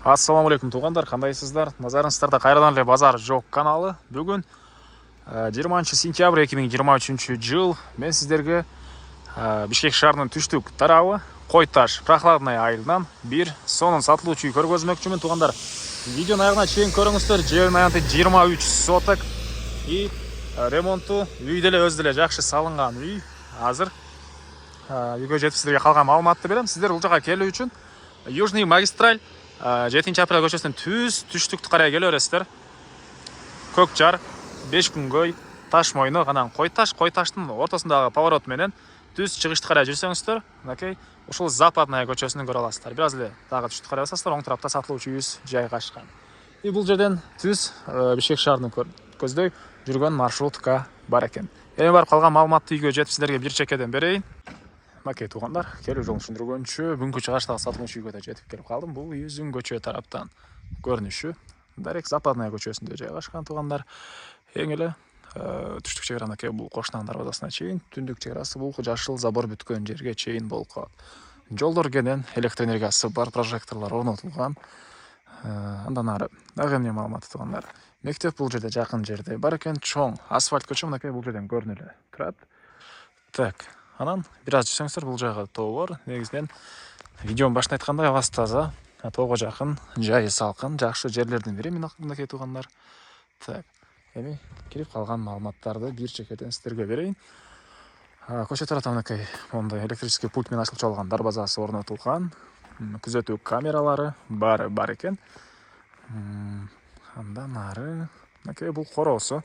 Ассаламу алейкум туугандар, кандайсыздар? Назарыңыздарда кайрадан эле базар жок каналы. Бүгүн 20 сентябрь 2023 жыл мен сиздерге Бишкек шаарынын түштүк тарабы Кой Таш прохладный айылынан бир сонун сатылуучу үй көргөзмөкчүмүн туугандар. Видеонун аягына чейин көрүңүздөр. Жердин аянты 23 соток и ремонту үй деле өзү деле жакшы салынган үй. Азыр үйгө жетип сиздерге калган маалыматты берем. Сиздер бул жака келүү үчүн Южный магистраль 7-апрель көчөсүнөн түштүктү карай келе бересиздер. Көк жар, 5 күнгөй, таш мойну, анан Кой Таштын ортосундагы поворот менен түз чыгышты карай жүрсөңүздөр, мынакей ушул Западная көчөсүнөн көрө аласыздар. Бир аз эле дагы түштү карай басасыздар, оң тарапта сатылуучу үйүбүз жайгашкан. И бул жерден түз Бишкек шаарынын көздөй жүргөн маршрутка бар экен. Эми барып калган маалыматты үйгө жетип сиздерге бир чекеден берейин. Макей туугандар, келүү жолун түшүндүргөнчү бүгүнкү чыгыштагы сатылуучу үйгө да жетип келип калдым. Бул үйүбүздүн көчө тараптан көрүнүшү Дарек Западная көчөсүндө жайгашкан туугандар. Эң эле түштүк чек араны бул Кошунан дарбазасына чейин, түндүк чек арасы бул жашыл забор бүткөн жерге чейин болуп калат. Жолдор кенен, электр энергиясы бар, прожекторлор орнотулган. Андан ары дагы эмне маалымат туугандар. Мектеп бул жерде жакын жерде бар экен, чоң асфальт көчө мынакей бул жерден көрүнө эле турат. Так, анан бир аз жүрсөңүздөр бул жагы тоо бар. Негизинен видеонун башында айткандай абасы таза, тоого жакын, жайы салкын, жакшы жерлердин бири мынакей туугандар. Так, эми кирип калган маалыматтарды бир чекеден сиздерге берейин. Көчө тараптан мынакей мондай электрический пульт менен ачылып чалган дарбазасы орнотулган. Күзөтүү камералары бар экен. Андан ары мынакей бул короосу.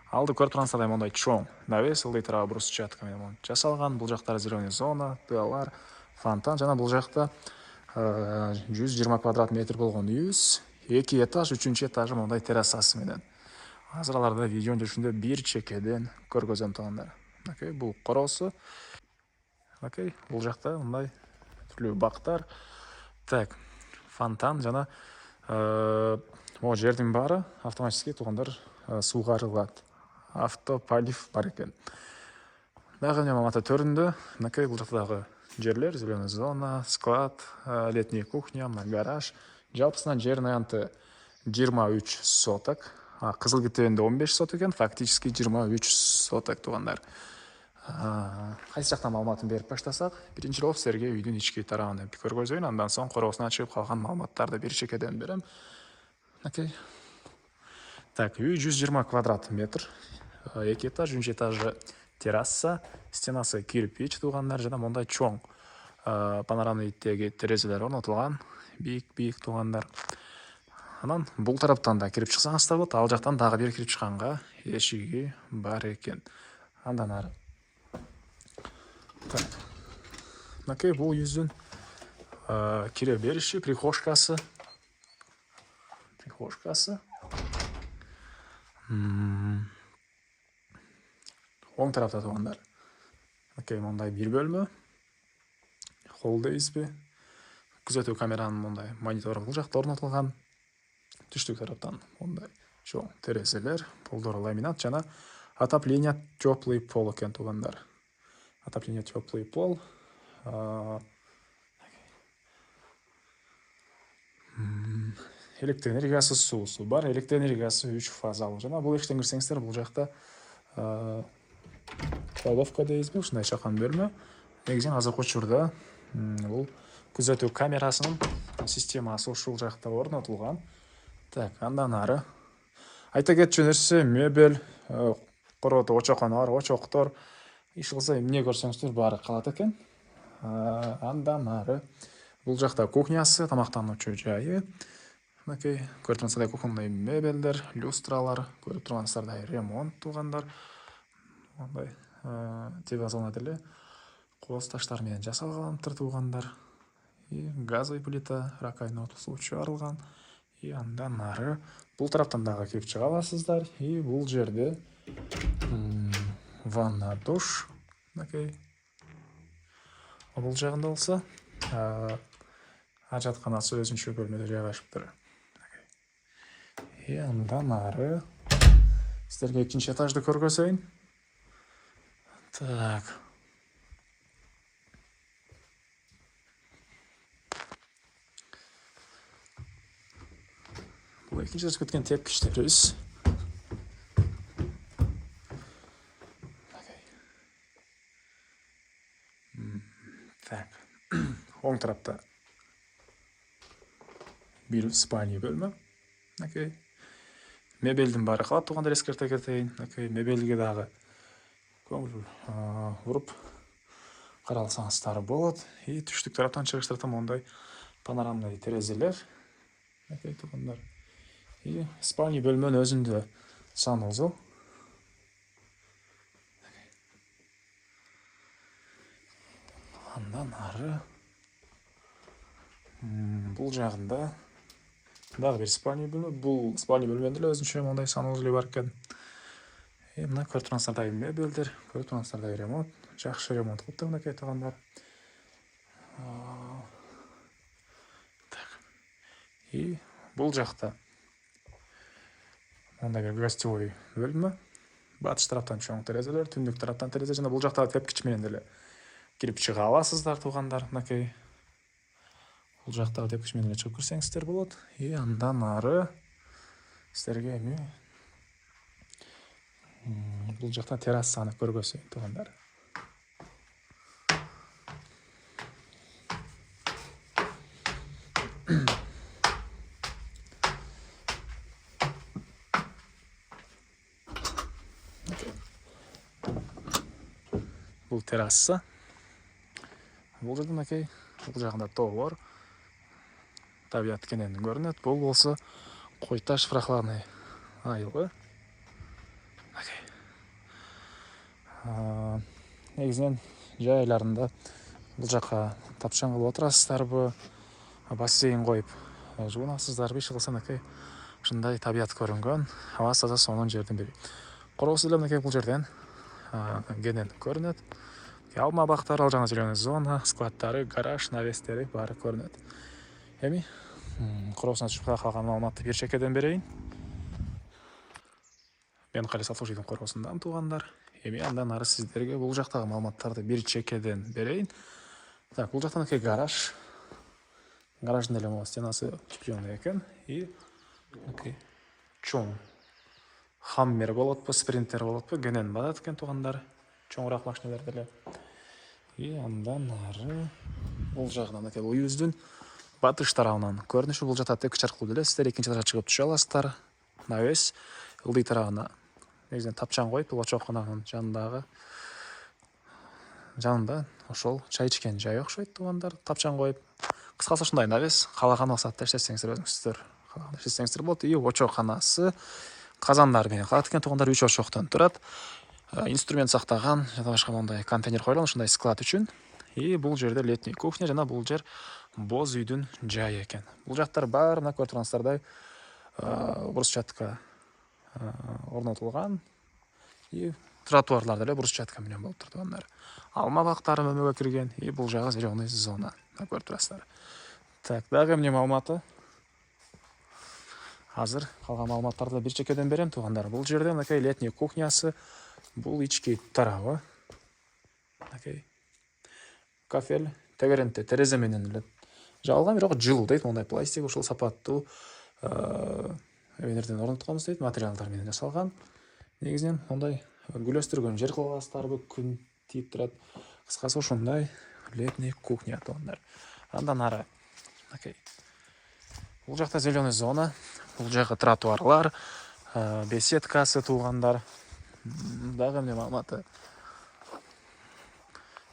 Алды көрүп тургансыздардай мондай чоң навес, ылдый тарабы брусчатка менен жасалган. Бул жактары зеленый зона, дыалар, фонтан. Жана бул жакта 120 квадрат метр болгон үйүбүз, 2 этаж, 3-чү этажы мондай террасасы менен. Азыр аларды видеонун жүрүшүндө бир чекеден көргөзөм туугандар. Мынакей бул короосу. Мынакей бул жакта мындай түрлүү бактар. Так, фонтан жана могу жердин баары автоматически туугандар суугарылат. Автополив бар экен. Дагы эмне маалымат төрүндө мынакей бул жакта дагы жерлер, зеленый зона, склад, летний кухня, гараж. Жалпысынан жердин аянты 23 соток. Кызыл китебинде 15 соток экен, фактически 23 соток туугандар. Кайсы жактан маалыматын берип баштасак, биринчи жолу силерге үйдүн ички тарабын көргөзөйүн, андан соң короосуна чыгып калган маалыматтарды бир чекеден берем. Окей. Так, үй 120 квадрат метр, 2 этаж, 3 этажы терраса, стенасы кирпич туугандар, жана мондай чоң панорамный типтеги терезелер орнотулган, бийик туугандар. Анан бул тараптан да кирип чыксаңыздар болот, ал жактан дагы бир кирип чыкканга эшиги бар экен. Андан ары. Так. Мынакей бул үйүбүздүн кире бериши, прихожкасы. Оң тарапта туугандар. Окей, мондай бир бөлмө. Холл дейсизби? Күзөтүү камеранын мондай монитору бул жакта орнотулган. Түштүк тараптан мондай чоң терезелер, полдору ламинат жана отопление теплый пол экен туугандар. Отопление теплый пол. Электр энергиясы, суусу бар. Электр энергиясы 3 фазалуу. Жана бул эшиктен кирсеңиздер бул жакта кладовка дейсизби, ушундай чакан бөлмө. Негизинен азыркы учурда бул күзөтүү камерасынын системасы ушул жакта орнотулган. Так, андан ары айта кетчү нерсе, мебель, корото очоконор, очоктор, иш кылса эмне көрсөңүздөр баары калат экен. Андан ары бул жакта кухнясы, тамактануучу жайы. Мынакей көрүп тургансыздардай кухонный мебелдер, люстралар, көрүп тургансыздардай ремонт туугандар. Мондай зона деле кооз таштар менен жасалгантыр туугандар. И газовый плита, ракайны суу чыгарылган. И андан ары бул тараптан дагы кирип чыга аласыздар. И бул жерде ванна, душ. Мынакей. Бул жагында болсо ажатканасы өзүнчө бөлмөдө жайгашыптыр. И андан ары сиздерге 2-чи этажды көргөзөйүн. Так. Бұл екінші рет өткен тепкіштеріміз. Так, оң тарапта bir спальня бөлме. Мебелдің бары қалап туғандар ескерте кетейін. Мебелге дағы көңіл ұрып қаралсаңыздар болады. И түштік тараптан шығыштыртым ондай панорамный терезелер. Туғандар. И спальня бөлмен өзінде санузел. Андан ары бұл жағында дағы бір спальня бөлме. Бұл спальня бөлменде өзінше ондай санузел бар екен. Мына көріп тұрғансыздардағы мебелдер, көріп тұрғансыздардағы ремонт, жақсы ремонт қылыпты мына туғандар. И бұл жақта онда бір гостевой бөлме. Батыс тараптан чоң терезелер, түндік тараптан терезе, және бұл жақта тепкіш менен кіріп шыға аласыздар туғандар. Бұл жақтағы тепкіш менен шығып кірсеңіздер болады. И андан ары сіздерге бұл жақта террасаны көргөсөйүн туғандар. Бұл терраса. Бұл жерден бұл жағында тоо бар. Табиат кенен көрінеді. Бұл болса Қойташ прохладный айылы. Негізінен жай айларында бұл жаққа тапшаң қылып отырасыздар бі, бассейн қойып жуынасыздар бі, шығылсан шындай табиат көрінген. Ауасы да соның жерден бері. Құрғысыілем бұл жерден кенен көрінеді. Алма бақтар, ал жаңа зеленый зона, складтары, гараж, навестері бары көрінеді. Әмі, құрғысына түшіп қалған маалыматты бір чекеден берейін. Мен Қали Сатушидің құрғысындан туғандар. Әмі, андан ары сіздерге бұл жақтағы маалыматтарды бір чекеден берейін. Так, бұл жақтан гараж. Гараждың әлем стенасы чемпионы екен. И чоң хаммер болады бұ, спринтер болады бұ, генен бадат екен туғандар. Чоңырақ машиналерді. И андан ары бұл жағынан үйіздің батыш тарауынан көрініші. Бұл жақта тек чарқылы білесіздер, екінші тарапқа шығып түше аласыздар. Навес ылдый тарағына негізінен тапчан қойып, бұл очоққанағының жанында ошол чай ішкен жай оқшайды туғандар. Тапчан қойып, қысқасы шындай навес, қалаған мақсатта іштесеңіздер өзіңіздер. Қалаған іштесеңіздер болады. И очоққанасы қазандармен қалат екен туғандар. 3 ошоқтан тұрады. Инструмент сақтаған, жана башка мындай контейнер қойылған, ушундай склад үчүн. И бул жерде летний кухня, жана бул жер боз үйдүн жайы экен. Бул жактар бар, мына көрүп тургансыздардай брусчатка орнотулган. И тротуарлар деле брусчатка менен болуп тургандар. Алма бактары мөмөгө кирген. И бул жагы зеленый зона. Көрүп турасыздар. Так, дагы эмне маалыматы? Азыр калган маалыматтарды бир чекеден берем тугандар. Бул жерде мынакей летний кухнясы. Бұл ички тарабы. Кафель, тегеренте, терезе менен жалған, бирок жылуу дейт, мондай пластик, ушул сапаттуу эбелерден орнотулган дейт, материалдар менен жасалган. Негизинен мондай гүлөстүргөн жер кылгастарбы, күн тийип турат. Кыскасы ушундай летний кухня тугандар. Андан ары. Бул жакта зеленый зона, бул жагы тротуарлар, беседкасы тугандар. Дагы эмне маалыматы?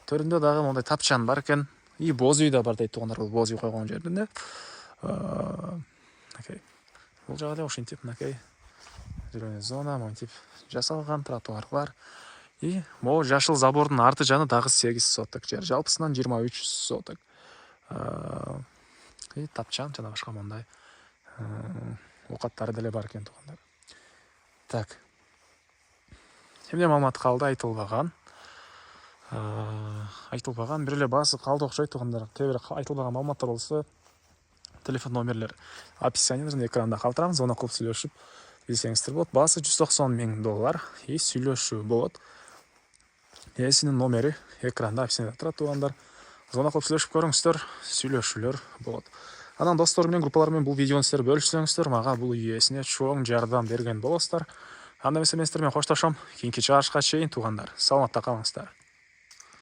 Төрүндө дагы мондай тапчан бар экен. И боз үй да бар дейт тугандар, бул боз үй койгон жерде. Бул жагы да ошентип мынакей зеленый зона, монтип жасалган тротуарлар. И могу жашыл забордун арты жаны дагы 8 соток жер. Жалпысынан 23 соток. И тапчан жана башка мондай окаттары деле бар экен тугандар. Так. Эмне маалымат калды айтылбаган. Бир эле баасы калды окшойт тугандар. Кээ бир айтылбаган маалыматтар болсо, телефон номерлер описание жана экранда калтырамыз. Оны кылып сүйлөшүп билсеңиздер болот. Баасы $190,000 и сүйлөшүү болот. Эсинин номери экранда описаниеде турат тугандар. Оны кылып сүйлөшүп көрүңүздөр, сүйлөшүүлөр болот. анан достор менен группалар менен бул видеону сиздер бөлүшсөңүздөр мага бул ийесине чоң жардам берген болосуздар. Анда эмесе мен сиздер менен коштошом. Кийинки чыгарышка чейин туугандар саламатта калыңыздар.